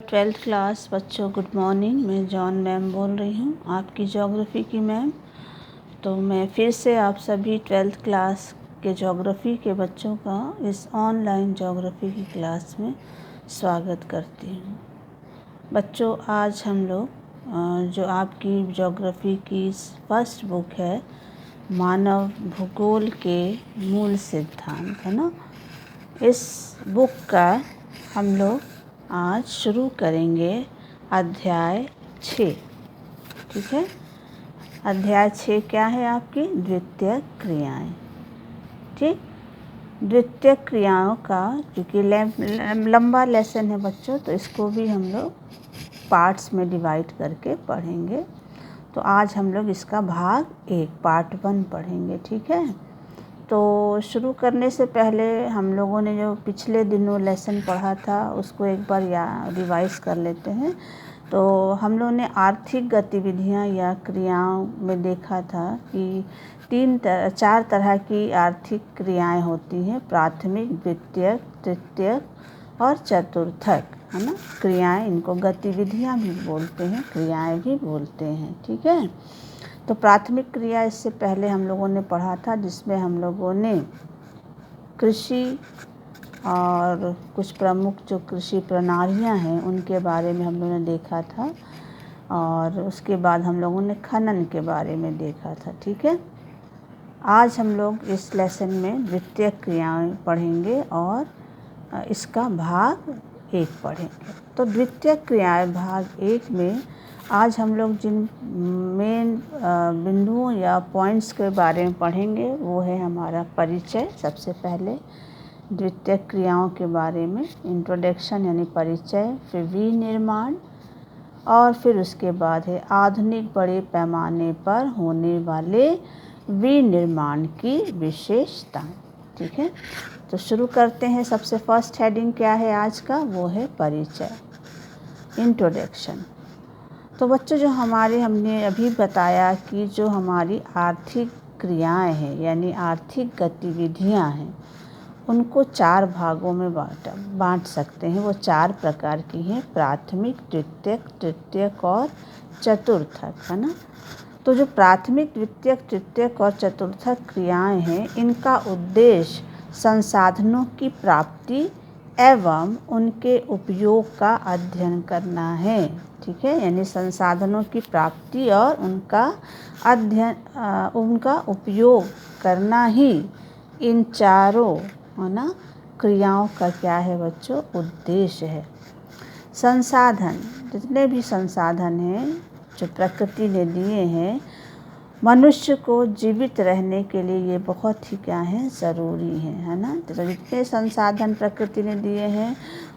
Twelfth class बच्चों good morning. मैं John ma'am बोल रही हूँ, आपकी ज्योग्राफी की मैम। तो मैं फिर से आप सभी ट्वेल्थ क्लास के ज्योग्राफी के बच्चों का इस ऑनलाइन ज्योग्राफी की क्लास में स्वागत करती हूँ। बच्चों, आज हम लोग जो आपकी ज्योग्राफी की फर्स्ट बुक है, मानव भूगोल के मूल सिद्धांत, है ना, इस बुक का हम लोग आज शुरू करेंगे अध्याय 6। ठीक है, अध्याय 6 क्या है आपकी? द्वितीयक क्रियाएं। ठीक, द्वितीयक क्रियाओं का क्योंकि लंबा लेसन है बच्चों, तो इसको भी हम लोग पार्ट्स में डिवाइड करके पढ़ेंगे। तो आज हम लोग इसका भाग 1 पार्ट 1 पढ़ेंगे। ठीक है, तो शुरू करने से पहले हम लोगों ने जो पिछले दिनों लेसन पढ़ा था उसको एक बार रिवाइज कर लेते हैं। तो हम लोगों ने आर्थिक गतिविधियां या क्रियाओं में देखा था कि 4 तरह की आर्थिक क्रियाएं होती हैं: प्राथमिक, द्वितीयक, तृतीयक और चतुर्थक, है ना। क्रियाएं, इनको गतिविधियां भी बोलते हैं, क्रियाएं भी बोलते हैं। ठीक है, तो प्राथमिक क्रिया इससे पहले हम लोगों ने पढ़ा था, जिसमें हम लोगों ने कृषि और कुछ प्रमुख जो कृषि प्रणालियां हैं उनके बारे में हम लोगों ने देखा था, और उसके बाद हम लोगों ने खनन के बारे में देखा था। ठीक है, आज हम लोग इस लेसन में द्वितीयक क्रियाएं पढ़ेंगे और इसका भाग 1 पढ़ेंगे। तो द्वितीयक क्रियाएं भाग 1 में आज हम लोग जिन मेन बिंदुओं या पॉइंट्स के बारे में पढ़ेंगे वो है हमारा परिचय। सबसे पहले द्वितीयक क्रियाओं के बारे में इंट्रोडक्शन यानी परिचय, फिर विनिर्माण, और फिर उसके बाद है आधुनिक बड़े पैमाने पर होने वाले विनिर्माण की विशेषताएं। ठीक है, तो शुरू करते हैं। सबसे फर्स्ट हेडिंग क्या है आज का? वो है परिचय, इंट्रोडक्शन। तो बच्चों, जो हमने अभी बताया कि जो हमारी आर्थिक क्रियाएं हैं यानी आर्थिक गतिविधियां हैं, उनको 4 भागों में बांट सकते हैं। वो 4 प्रकार की हैं: प्राथमिक, द्वितीयक, तृतीयक और चतुर्थक, है ना। तो जो प्राथमिक, द्वितीयक, तृतीयक और चतुर्थक क्रियाएं हैं, इनका उद्देश्य संसाधनों की प्राप्ति एवं उनके उपयोग का अध्ययन करना है। ठीक है, यानी संसाधनों की प्राप्ति और उनका अध्ययन, उनका उपयोग करना ही इन चारों, है ना, क्रियाओं का क्या है बच्चों? उद्देश्य है। संसाधन, जितने भी संसाधन हैं जो प्रकृति ने दिए हैं, मनुष्य को जीवित रहने के लिए ये बहुत ही क्या है? ज़रूरी है ना। तो जितने संसाधन प्रकृति ने दिए हैं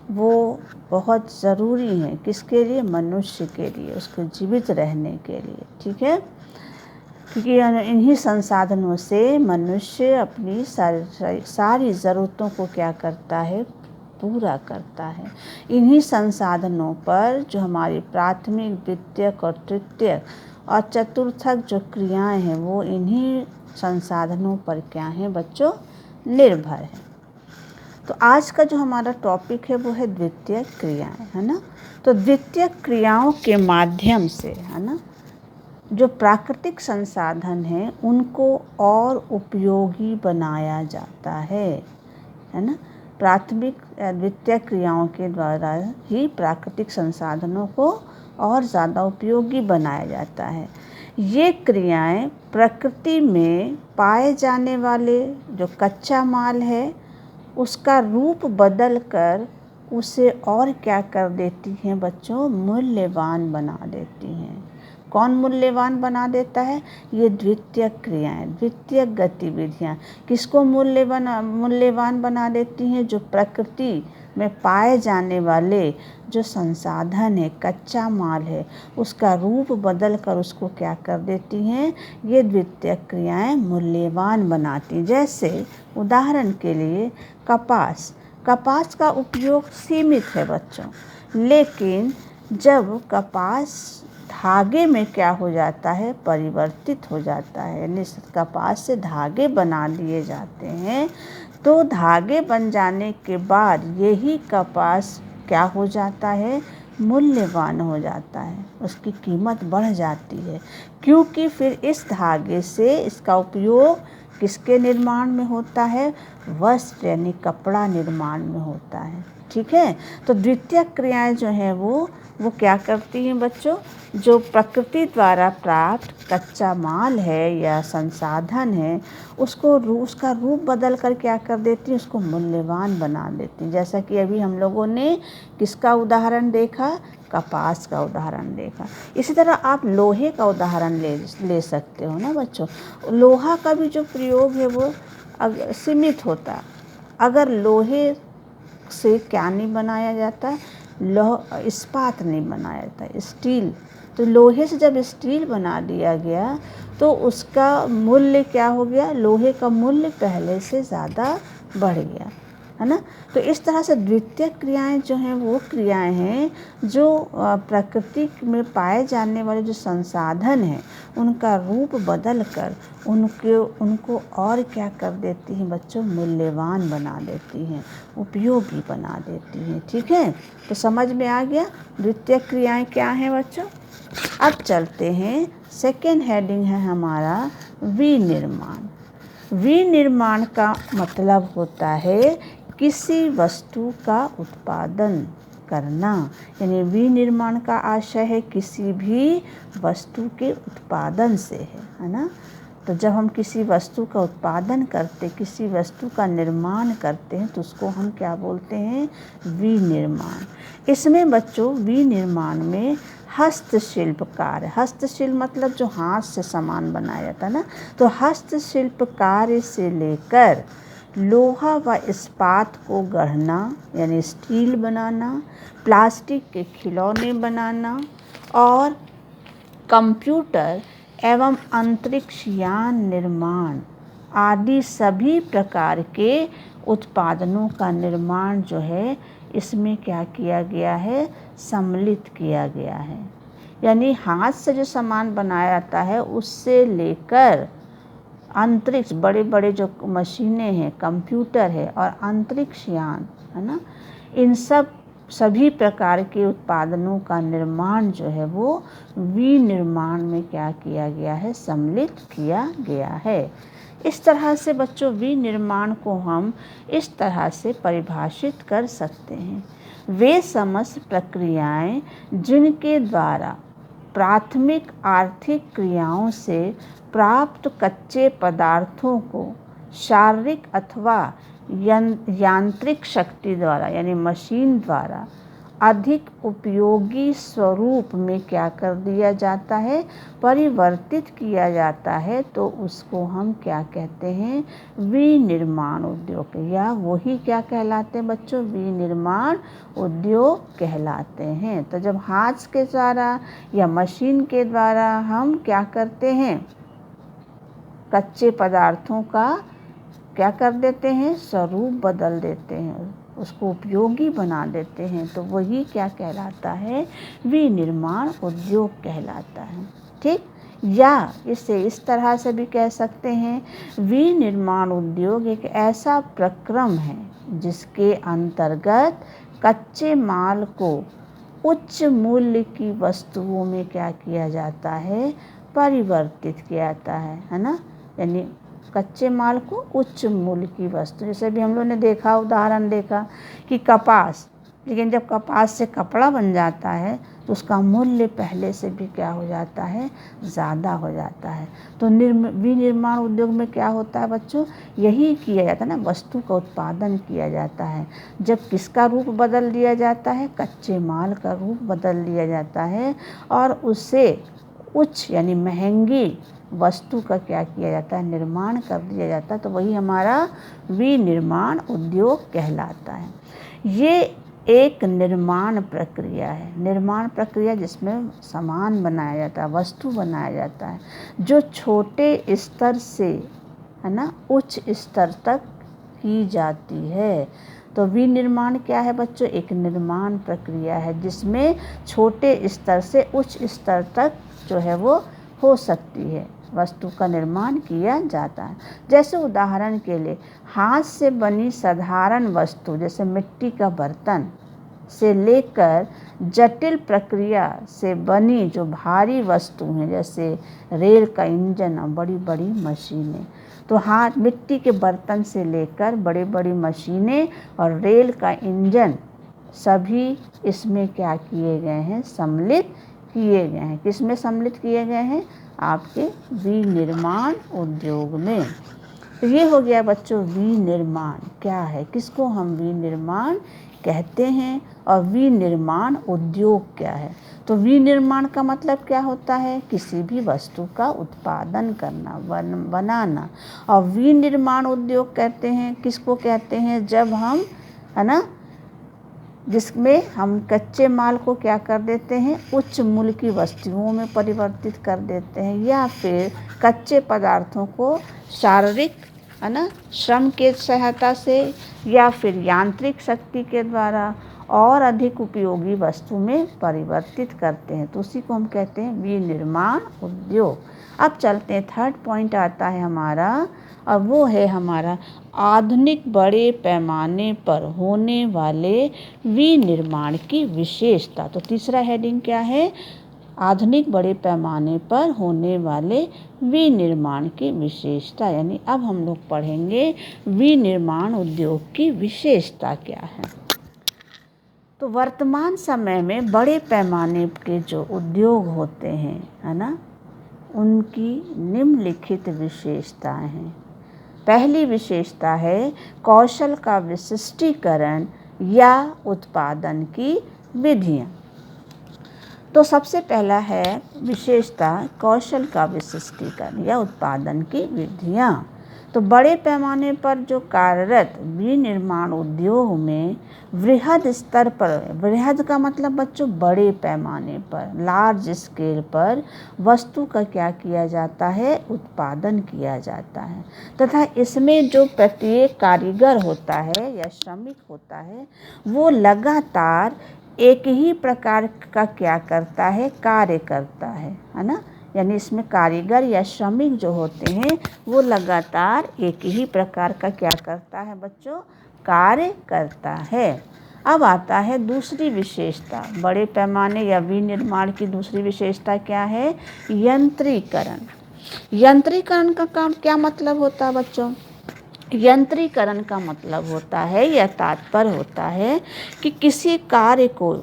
वो बहुत ज़रूरी हैं। किसके लिए? मनुष्य के लिए, उसको जीवित रहने के लिए। ठीक है, क्योंकि इन्हीं संसाधनों से मनुष्य अपनी सारी ज़रूरतों को क्या करता है? पूरा करता है। इन्हीं संसाधनों पर जो हमारी प्राथमिक, द्वितीयक और तृतीयक और चतुर्थक जो क्रियाएं हैं वो इन्हीं संसाधनों पर क्या हैं बच्चों? निर्भर है। तो आज का जो हमारा टॉपिक है वो है द्वितीयक क्रियाएं, है ना। तो द्वितीयक क्रियाओं के माध्यम से, है ना, जो प्राकृतिक संसाधन हैं उनको और उपयोगी बनाया जाता है ना। प्राथमिक द्वितीयक क्रियाओं के द्वारा ही प्राकृतिक संसाधनों को और ज़्यादा उपयोगी बनाया जाता है। ये क्रियाएं प्रकृति में पाए जाने वाले जो कच्चा माल है उसका रूप बदल कर उसे और क्या कर देती हैं बच्चों? मूल्यवान बना देती हैं। कौन मूल्यवान बना देता है? ये द्वितीयक क्रियाएं, द्वितीयक गतिविधियां किसको मूल्यवान बना देती हैं? जो प्रकृति में पाए जाने वाले जो संसाधन है, कच्चा माल है, उसका रूप बदल कर उसको क्या कर देती हैं? ये द्वितीयक क्रियाएं मूल्यवान बनाती। जैसे उदाहरण के लिए कपास का उपयोग सीमित है बच्चों, लेकिन जब कपास धागे में क्या हो जाता है? परिवर्तित हो जाता है, यानी कपास से धागे बना लिए जाते हैं। तो धागे बन जाने के बाद यही कपास क्या हो जाता है? मूल्यवान हो जाता है, उसकी कीमत बढ़ जाती है, क्योंकि फिर इस धागे से इसका उपयोग किसके निर्माण में होता है? वस्त्र यानी कपड़ा निर्माण में होता है। ठीक है, तो द्वितीयक क्रियाएं जो हैं वो क्या करती हैं बच्चों? जो प्रकृति द्वारा प्राप्त कच्चा माल है या संसाधन है उसका रूप बदल कर क्या कर देती हैं? उसको मूल्यवान बना देती हैं। जैसा कि अभी हम लोगों ने किसका उदाहरण देखा? कपास का उदाहरण देखा। इसी तरह आप लोहे का उदाहरण ले सकते हो ना बच्चों। लोहा का भी जो प्रयोग है वो सीमित होता है। अगर लोहे से क्या नहीं बनाया जाता? इस्पात नहीं बनाया जाता, स्टील। तो लोहे से जब स्टील बना दिया गया तो उसका मूल्य क्या हो गया? लोहे का मूल्य पहले से ज़्यादा बढ़ गया, है ना। तो इस तरह से द्वितीयक क्रियाएं जो हैं वो क्रियाएं हैं जो प्रकृति में पाए जाने वाले जो संसाधन हैं उनका रूप बदल कर उनको और क्या कर देती हैं बच्चों? मूल्यवान बना देती हैं, उपयोगी बना देती हैं। ठीक है, तो समझ में आ गया द्वितीयक क्रियाएं क्या हैं बच्चों। अब चलते हैं, सेकेंड हेडिंग है हमारा विनिर्माण। विनिर्माण का मतलब होता है किसी वस्तु का उत्पादन करना, यानी विनिर्माण का आशय है किसी भी वस्तु के उत्पादन से है ना। तो जब हम किसी वस्तु का उत्पादन करते, किसी वस्तु का निर्माण करते हैं तो उसको हम क्या बोलते हैं? विनिर्माण। इसमें बच्चों विनिर्माण में हस्तशिल्प कार्य, हस्तशिल्प मतलब जो हाथ से सामान बनाया जाता है ना, तो हस्तशिल्प कार्य से लेकर लोहा व इस्पात को गढ़ना यानी स्टील बनाना, प्लास्टिक के खिलौने बनाना और कंप्यूटर एवं अंतरिक्ष यान निर्माण आदि सभी प्रकार के उत्पादनों का निर्माण जो है इसमें क्या किया गया है? सम्मिलित किया गया है। यानी हाथ से जो सामान बनाया जाता है उससे लेकर अंतरिक्ष, बड़े बड़े जो मशीनें हैं, कंप्यूटर है और अंतरिक्ष यान है ना, इन सभी प्रकार के उत्पादनों का निर्माण जो है वो विनिर्माण में क्या किया गया है? सम्मिलित किया गया है। इस तरह से बच्चों विनिर्माण को हम इस तरह से परिभाषित कर सकते हैं। वे समस्त प्रक्रियाएं जिनके द्वारा प्राथमिक आर्थिक क्रियाओं से प्राप्त कच्चे पदार्थों को शारीरिक अथवा यांत्रिक शक्ति द्वारा यानी मशीन द्वारा अधिक उपयोगी स्वरूप में क्या कर दिया जाता है? परिवर्तित किया जाता है। तो उसको हम क्या कहते हैं? विनिर्माण उद्योग, या वही क्या कहलाते हैं बच्चों? विनिर्माण उद्योग कहलाते हैं। तो जब हाथ के द्वारा या मशीन के द्वारा हम क्या करते हैं? कच्चे पदार्थों का क्या कर देते हैं? स्वरूप बदल देते हैं, उसको उपयोगी बना देते हैं, तो वही क्या कहलाता है? विनिर्माण उद्योग कहलाता है। ठीक, या इसे इस तरह से भी कह सकते हैं, विनिर्माण उद्योग एक ऐसा प्रक्रम है जिसके अंतर्गत कच्चे माल को उच्च मूल्य की वस्तुओं में क्या किया जाता है? परिवर्तित किया जाता है ना। यानी कच्चे माल को उच्च मूल्य की वस्तु, जैसे भी हम लोगों ने देखा, उदाहरण देखा कि कपास, लेकिन जब कपास से कपड़ा बन जाता है तो उसका मूल्य पहले से भी क्या हो जाता है? ज़्यादा हो जाता है। तो विनिर्माण उद्योग में क्या होता है बच्चों? यही किया जाता है ना, वस्तु का उत्पादन किया जाता है। जब किसका रूप बदल दिया जाता है? कच्चे माल का रूप बदल दिया जाता है और उससे उच्च यानी महंगी वस्तु का क्या किया जाता है? निर्माण कर दिया जाता है। तो वही हमारा विनिर्माण उद्योग कहलाता है। ये एक निर्माण प्रक्रिया है, निर्माण प्रक्रिया जिसमें सामान बनाया जाता है, वस्तु बनाया जाता है, जो छोटे स्तर से है ना उच्च स्तर तक की जाती है। तो विनिर्माण क्या है बच्चों? एक निर्माण प्रक्रिया है जिसमें छोटे स्तर से उच्च स्तर तक जो है वो हो सकती है, वस्तु का निर्माण किया जाता है। जैसे उदाहरण के लिए हाथ से बनी साधारण वस्तु जैसे मिट्टी का बर्तन से लेकर जटिल प्रक्रिया से बनी जो भारी वस्तु हैं, जैसे रेल का इंजन और बड़ी बड़ी मशीनें। तो हाथ मिट्टी के बर्तन से लेकर बड़ी बड़ी मशीनें और रेल का इंजन सभी इसमें क्या किए गए हैं, सम्मिलित किए गए हैं। किसमें सम्मिलित किए गए हैं? आपके विनिर्माण उद्योग में। तो ये हो गया बच्चों विनिर्माण क्या है, किसको हम विनिर्माण कहते हैं, और विनिर्माण उद्योग क्या है। तो विनिर्माण का मतलब क्या होता है? किसी भी वस्तु का उत्पादन करना, बनाना। और विनिर्माण उद्योग कहते हैं किसको कहते हैं? जब हम, है ना, जिसमें हम कच्चे माल को क्या कर देते हैं, उच्च मूल्य की वस्तुओं में परिवर्तित कर देते हैं, या फिर कच्चे पदार्थों को शारीरिक, है ना, श्रम के सहायता से या फिर यांत्रिक शक्ति के द्वारा और अधिक उपयोगी वस्तु में परिवर्तित करते हैं। तो उसी को हम कहते हैं विनिर्माण उद्योग। अब चलते हैं, थर्ड पॉइंट आता है हमारा, और वो है हमारा आधुनिक बड़े पैमाने पर होने वाले विनिर्माण की विशेषता। तो तीसरा हेडिंग क्या है? आधुनिक बड़े पैमाने पर होने वाले विनिर्माण की विशेषता। यानी अब हम लोग पढ़ेंगे विनिर्माण उद्योग की विशेषता क्या है। तो वर्तमान समय में बड़े पैमाने के जो उद्योग होते हैं, है ना, उनकी निम्नलिखित विशेषताएं हैं। पहली विशेषता है कौशल का विशिष्टीकरण या उत्पादन की विधियां। तो सबसे पहला है विशेषता कौशल का विशिष्टीकरण या उत्पादन की विधियां। तो बड़े पैमाने पर जो कार्यरत विनिर्माण उद्योग में वृहद स्तर पर, वृहद का मतलब बच्चों बड़े पैमाने पर, लार्ज स्केल पर वस्तु का क्या किया जाता है, उत्पादन किया जाता है। तथा इसमें जो प्रत्येक कारीगर होता है या श्रमिक होता है, वो लगातार एक ही प्रकार का क्या करता है, कार्य करता है ना। यानी इसमें कारीगर या श्रमिक जो होते हैं वो लगातार एक ही प्रकार का क्या करता है बच्चों, कार्य करता है। अब आता है दूसरी विशेषता, बड़े पैमाने या विनिर्माण की दूसरी विशेषता क्या है, यंत्रीकरण। यंत्रीकरण का काम क्या मतलब होता है बच्चों? यंत्रीकरण का मतलब होता है या तात्पर्य होता है कि किसी कार्य को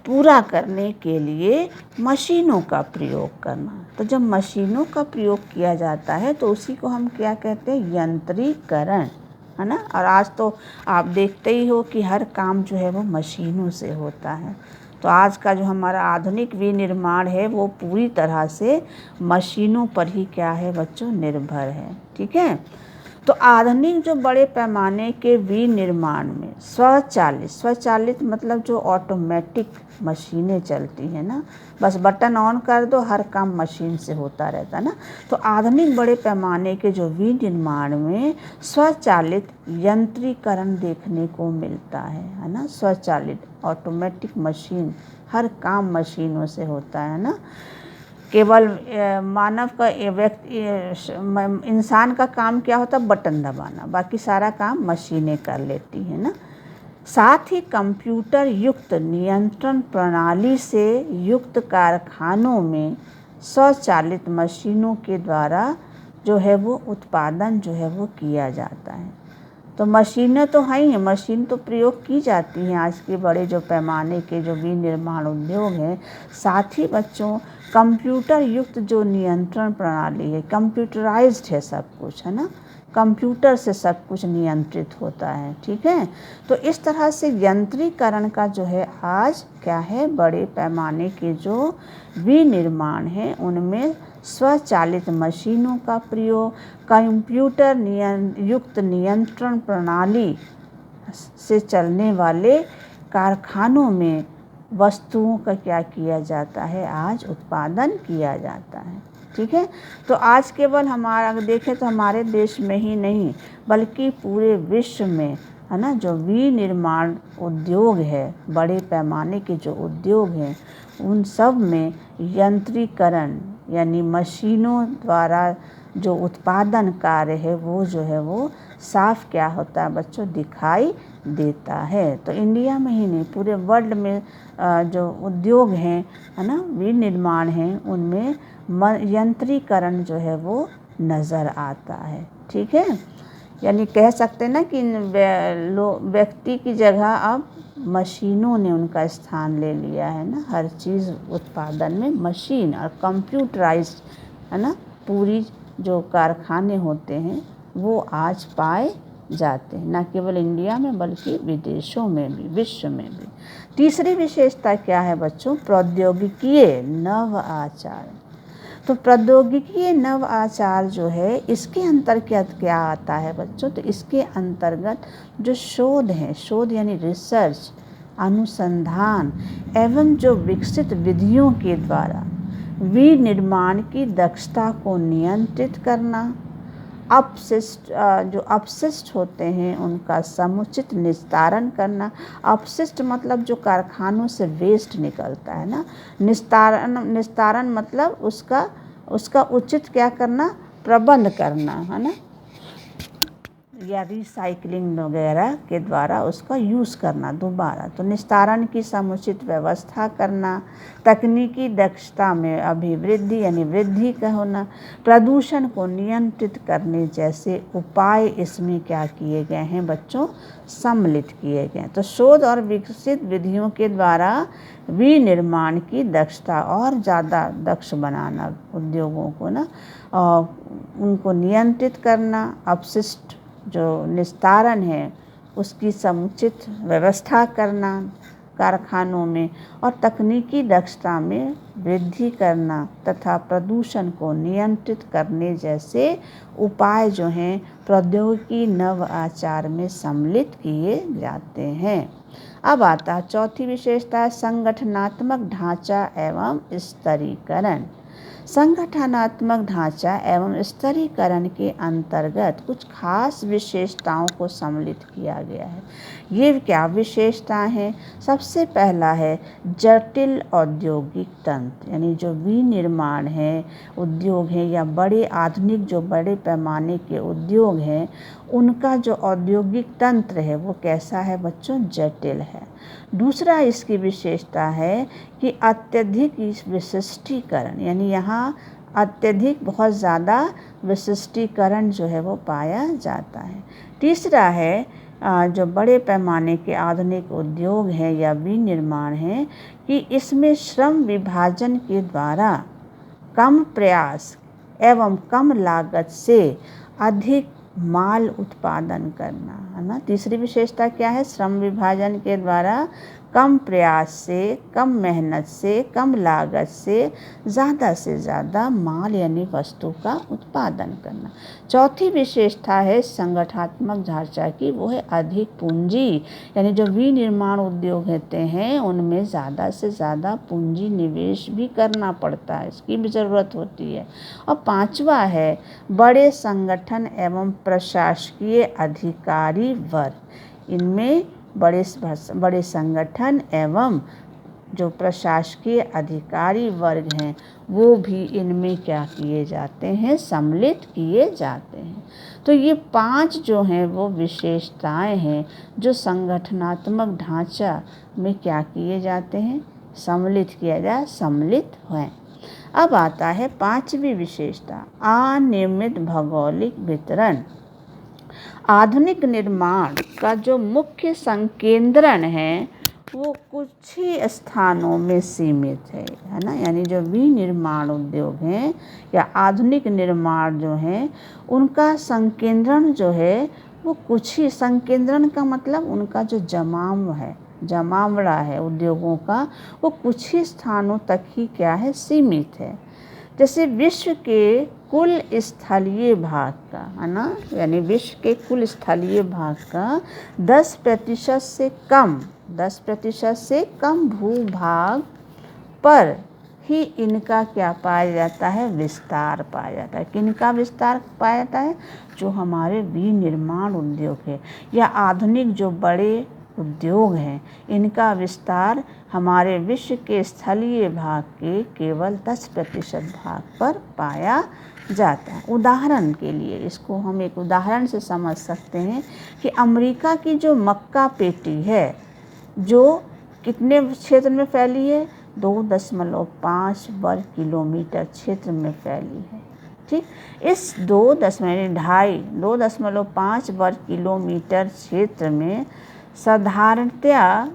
पूरा करने के लिए मशीनों का प्रयोग करना। तो जब मशीनों का प्रयोग किया जाता है तो उसी को हम क्या कहते हैं, यंत्रीकरण, है ना। और आज तो आप देखते ही हो कि हर काम जो है वो मशीनों से होता है। तो आज का जो हमारा आधुनिक विनिर्माण है वो पूरी तरह से मशीनों पर ही क्या है बच्चों, निर्भर है। ठीक है। तो आधुनिक जो बड़े पैमाने के विनिर्माण में स्वचालित मतलब जो ऑटोमेटिक मशीनें चलती हैं ना, बस बटन ऑन कर दो, हर काम मशीन से होता रहता है ना। तो आधुनिक बड़े पैमाने के जो विनिर्माण में स्वचालित यंत्रीकरण देखने को मिलता है ना। स्वचालित ऑटोमेटिक मशीन, हर काम मशीनों से होता है ना। केवल मानव का इंसान का काम क्या होता है, बटन दबाना, बाकी सारा काम मशीनें कर लेती हैं ना। साथ ही कंप्यूटर युक्त नियंत्रण प्रणाली से युक्त कारखानों में स्वचालित मशीनों के द्वारा जो है वो उत्पादन जो है वो किया जाता है। तो मशीनें तो हैं ही, मशीन तो प्रयोग की जाती हैं आज के बड़े जो पैमाने के जो विनिर्माण उद्योग हैं। साथ ही बच्चों कंप्यूटर युक्त जो नियंत्रण प्रणाली है, कंप्यूटराइज्ड है सब कुछ, है ना। कंप्यूटर से सब कुछ नियंत्रित होता है। ठीक है। तो इस तरह से यंत्रीकरण का जो है आज क्या है, बड़े पैमाने के जो विनिर्माण है उनमें स्वचालित मशीनों का प्रयोग, कंप्यूटर युक्त नियंत्रण प्रणाली से चलने वाले कारखानों में वस्तुओं का क्या किया जाता है, आज उत्पादन किया जाता है। ठीक है। तो आज केवल हमारा देखें तो हमारे देश में ही नहीं बल्कि पूरे विश्व में, है ना, जो विनिर्माण उद्योग है, बड़े पैमाने के जो उद्योग हैं, उन सब में यंत्रीकरण यानी मशीनों द्वारा जो उत्पादन कार्य है वो जो है वो साफ क्या होता है बच्चों, दिखाई देता है। तो इंडिया में ही नहीं पूरे वर्ल्ड में जो उद्योग हैं है ना, विनिर्माण हैं, उनमें यंत्रीकरण जो है वो नज़र आता है। ठीक है, यानी कह सकते हैं ना कि व्यक्ति की जगह अब मशीनों ने उनका स्थान ले लिया है ना। हर चीज़ उत्पादन में मशीन और कंप्यूटराइज्ड है ना, पूरी जो कारखाने होते हैं वो आज पाए जाते हैं, न केवल इंडिया में बल्कि विदेशों में भी, विश्व में भी। तीसरी विशेषता क्या है बच्चों, प्रौद्योगिकीय नव आचार। तो प्रौद्योगिकीय नव आचार जो है इसके अंतर्गत क्या आता है बच्चों, तो इसके अंतर्गत जो शोध है, शोध यानी रिसर्च, अनुसंधान एवं जो विकसित विधियों के द्वारा विनिर्माण की दक्षता को नियंत्रित करना, जो अपशिष्ट होते हैं उनका समुचित निस्तारण करना। अपशिष्ट मतलब जो कारखानों से वेस्ट निकलता है ना, निस्तारण मतलब उसका उचित क्या करना, प्रबंध करना है ना, या रिसाइकलिंग वगैरह के द्वारा उसका यूज़ करना दोबारा। तो निस्तारण की समुचित व्यवस्था करना, तकनीकी दक्षता में अभिवृद्धि यानी वृद्धि का होना, प्रदूषण को नियंत्रित करने जैसे उपाय इसमें क्या किए गए हैं बच्चों, सम्मिलित किए गए। तो शोध और विकसित विधियों के द्वारा विनिर्माण की दक्षता और ज़्यादा दक्ष बनाना उद्योगों को ना, और उनको नियंत्रित करना, अपशिष्ट जो निस्तारण है उसकी समुचित व्यवस्था करना कारखानों में, और तकनीकी दक्षता में वृद्धि करना तथा प्रदूषण को नियंत्रित करने जैसे उपाय जो हैं प्रौद्योगिकी नव आचार में सम्मिलित किए जाते हैं। अब आता है चौथी विशेषता, संगठनात्मक ढांचा एवं स्तरीकरण। संगठनात्मक ढांचा एवं स्तरीकरण के अंतर्गत कुछ खास विशेषताओं को सम्मिलित किया गया है। ये क्या विशेषताएं हैं, सबसे पहला है जटिल औद्योगिक तंत्र, यानी जो विनिर्माण है उद्योग है या बड़े आधुनिक जो बड़े पैमाने के उद्योग हैं उनका जो औद्योगिक तंत्र है वो कैसा है बच्चों, जटिल है। दूसरा इसकी विशेषता है कि अत्यधिक विशिष्टीकरण, यानी यहाँ अत्यधिक बहुत ज़्यादा विशिष्टीकरण जो है वो पाया जाता है। तीसरा है जो बड़े पैमाने के आधुनिक उद्योग हैं या विनिर्माण हैं कि इसमें श्रम विभाजन के द्वारा कम प्रयास एवं कम लागत से अधिक माल उत्पादन करना है ना। तीसरी विशेषता क्या है, श्रम विभाजन के द्वारा कम प्रयास से, कम मेहनत से, कम लागत से ज़्यादा माल यानी वस्तु का उत्पादन करना। चौथी विशेषता है संगठनात्मक ढांचा की, वो है अधिक पूंजी, यानी जो विनिर्माण उद्योग होते हैं उनमें ज़्यादा से ज़्यादा पूंजी निवेश भी करना पड़ता है, इसकी भी ज़रूरत होती है। और पांचवा है बड़े संगठन एवं प्रशासकीय अधिकारी वर्ग। इनमें बड़े संगठन एवं जो प्रशासकीय अधिकारी वर्ग हैं वो भी इनमें क्या किए जाते हैं, सम्मिलित किए जाते हैं। तो ये 5 जो हैं वो विशेषताएं हैं जो संगठनात्मक ढांचा में क्या किए जाते हैं, सम्मिलित हैं। अब आता है 5वीं विशेषता, अनियमित भौगोलिक वितरण। आधुनिक निर्माण का जो मुख्य संकेंद्रण है वो कुछ ही स्थानों में सीमित है ना, यानी जो विनिर्माण उद्योग हैं या आधुनिक निर्माण जो हैं उनका संकेंद्रण जो है वो कुछ ही, संकेंद्रण का मतलब उनका जो जमावड़ा है उद्योगों का, वो कुछ ही स्थानों तक ही क्या है, सीमित है। जैसे विश्व के कुल स्थलीय भाग का है ना, यानी विश्व के कुल स्थलीय भाग का 10% से कम भूभाग पर ही इनका क्या पाया जाता है, विस्तार पाया जाता है। किनका विस्तार पाया जाता है, जो हमारे विनिर्माण उद्योग है या आधुनिक जो बड़े उद्योग हैं। इनका विस्तार हमारे विश्व के स्थलीय भाग के केवल 10% भाग पर पाया जाता है। उदाहरण के लिए इसको हम एक उदाहरण से समझ सकते हैं कि अमेरिका की जो मक्का पेटी है, जो कितने क्षेत्र में फैली है? 2.5 वर्ग किलोमीटर क्षेत्र में फैली है। ठीक, इस 2.5 वर्ग किलोमीटर क्षेत्र में साधारणतया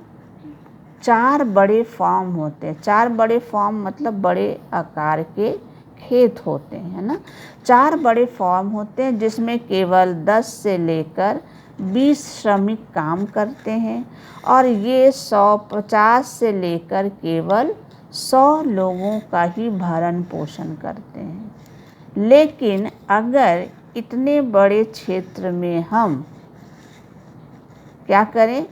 4 बड़े फार्म होते हैं। 4 बड़े फार्म मतलब बड़े आकार के खेत होते हैं, है ना। 4 बड़े फार्म होते हैं जिसमें केवल 10 से लेकर 20 श्रमिक काम करते हैं और ये 150 से लेकर केवल 100 लोगों का ही भरण पोषण करते हैं। लेकिन अगर इतने बड़े क्षेत्र में हम क्या करें?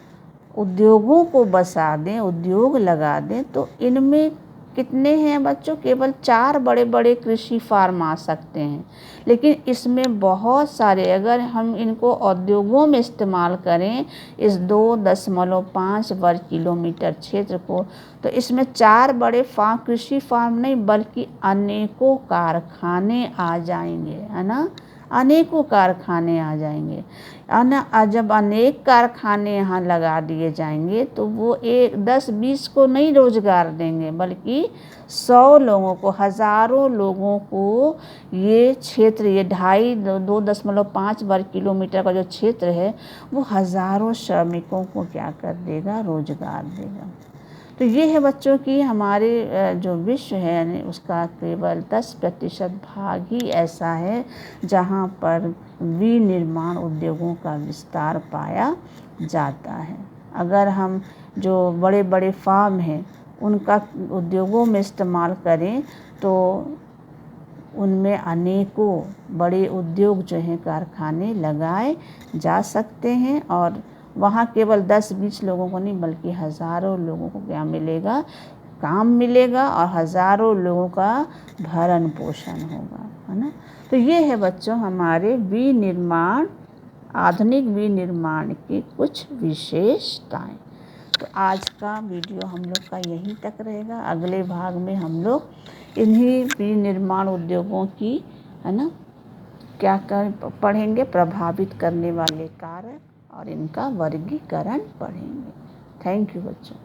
उद्योगों को बसा दें, उद्योग लगा दें, तो इनमें कितने हैं बच्चों? केवल 4 बड़े बड़े कृषि फार्म आ सकते हैं। लेकिन इसमें बहुत सारे, अगर हम इनको उद्योगों में इस्तेमाल करें इस 2.5 वर्ग किलोमीटर क्षेत्र को, तो इसमें 4 बड़े कृषि फार्म नहीं बल्कि अनेकों कारखाने आ जाएंगे, है ना। अनेकों कारखाने आ जाएंगे। जब अनेक कारखाने यहाँ लगा दिए जाएंगे तो वो 10-20 को नहीं रोजगार देंगे बल्कि 100 लोगों को, हज़ारों लोगों को ये क्षेत्र, ये 2.5 वर्ग किलोमीटर का जो क्षेत्र है वो हज़ारों श्रमिकों को क्या कर देगा? रोजगार देगा। तो ये है बच्चों की हमारे जो विश्व है यानी उसका केवल 10% भाग ही ऐसा है जहाँ पर विनिर्माण उद्योगों का विस्तार पाया जाता है। अगर हम जो बड़े बड़े फार्म हैं उनका उद्योगों में इस्तेमाल करें तो उनमें अनेकों बड़े उद्योग जो हैं, कारखाने लगाए जा सकते हैं और वहाँ केवल 10-20 लोगों को नहीं बल्कि हज़ारों लोगों को क्या मिलेगा? काम मिलेगा और हज़ारों लोगों का भरण पोषण होगा, है ना। तो ये है बच्चों हमारे आधुनिक विनिर्माण की कुछ विशेषताएं। तो आज का वीडियो हम लोग का यहीं तक रहेगा। अगले भाग में हम लोग इन्हीं विनिर्माण उद्योगों की, है ना, क्या पढ़ेंगे? प्रभावित करने वाले कारक और इनका वर्गीकरण पढ़ेंगे। थैंक यू बच्चों।